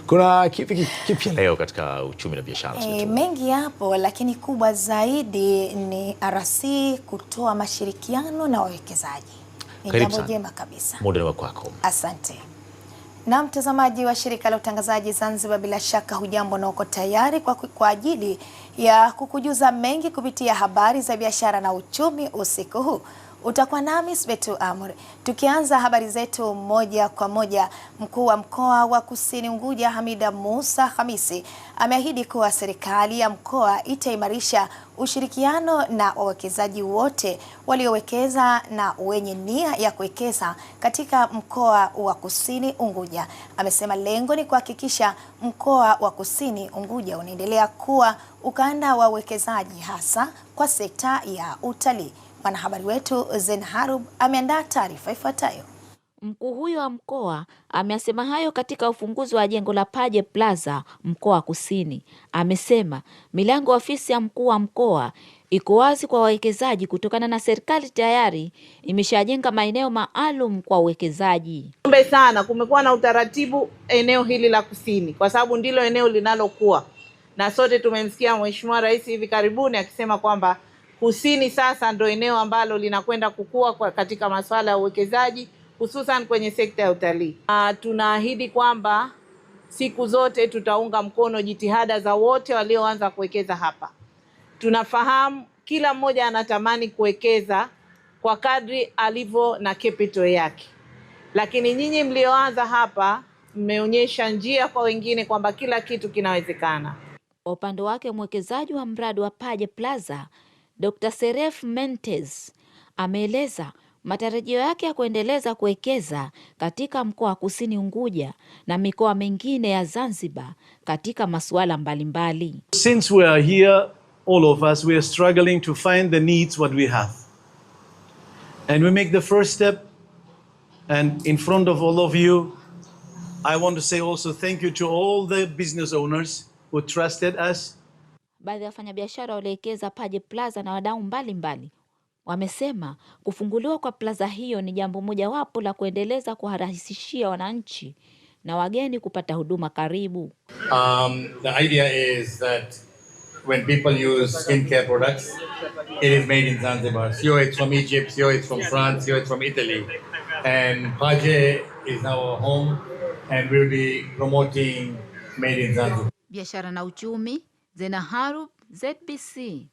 Kuna kipi leo katika uchumi na biashara? Mengi yapo, lakini kubwa zaidi ni RC kutoa mashirikiano na wawekezaji. Ni jambo jema kabisa. Muda wako wako. Asante. Na mtazamaji wa shirika la utangazaji Zanzibar, bila shaka hujambo na uko tayari kwa ajili ya kukujuza mengi kupitia habari za biashara na uchumi usiku huu. Utakuwa nami Sbetu Amur. Tukianza habari zetu moja kwa moja, mkuu wa mkoa wa Kusini Unguja Hamida Musa Khamisi ameahidi kuwa serikali ya mkoa itaimarisha ushirikiano na wawekezaji wote waliowekeza na wenye nia ya kuwekeza katika mkoa wa Kusini Unguja. Amesema lengo ni kuhakikisha mkoa wa Kusini Unguja unaendelea kuwa ukanda wa uwekezaji hasa kwa sekta ya utalii. Mwanahabari wetu Zen Harub ameandaa taarifa ifuatayo. Mkuu huyo wa mkoa amesema hayo katika ufunguzi wa jengo la Paje Plaza mkoa wa Kusini. Amesema milango ofisi ya mkuu wa mkoa iko wazi kwa wawekezaji kutokana na serikali tayari imeshajenga maeneo maalum kwa uwekezaji. Kumbe sana kumekuwa na utaratibu eneo hili la Kusini kwa sababu ndilo eneo linalokuwa, na sote tumemsikia Mheshimiwa Rais hivi karibuni akisema kwamba Kusini sasa ndio eneo ambalo linakwenda kukua katika masuala ya uwekezaji hususan kwenye sekta ya utalii. Tunaahidi kwamba siku zote tutaunga mkono jitihada za wote walioanza kuwekeza hapa. Tunafahamu kila mmoja anatamani kuwekeza kwa kadri alivyo na capital yake. Lakini nyinyi mlioanza hapa mmeonyesha njia kwa wengine kwamba kila kitu kinawezekana. Kwa upande wake mwekezaji wa mradi wa Paje Plaza Dr. Seref Mentes ameeleza matarajio yake ya kuendeleza kuwekeza katika mkoa wa Kusini Unguja na mikoa mingine ya Zanzibar katika masuala mbalimbali. Since we are here, all of us, we are struggling to find the needs what we have. And we make the first step, and in front of all of you, I want to say also thank you to all the business owners who trusted us. Baadhi ya wafanyabiashara waliowekeza Paje Plaza na wadau mbalimbali wamesema kufunguliwa kwa plaza hiyo ni jambo mojawapo la kuendeleza kuwarahisishia wananchi na wageni kupata huduma karibu. The idea is that when people use skincare products, it is made in Zanzibar. Sio it's from Egypt, sio it's from France, sio it's from Italy. And Paje is now our home and we'll be promoting made in Zanzibar. Biashara na uchumi, Zena Harub, ZBC.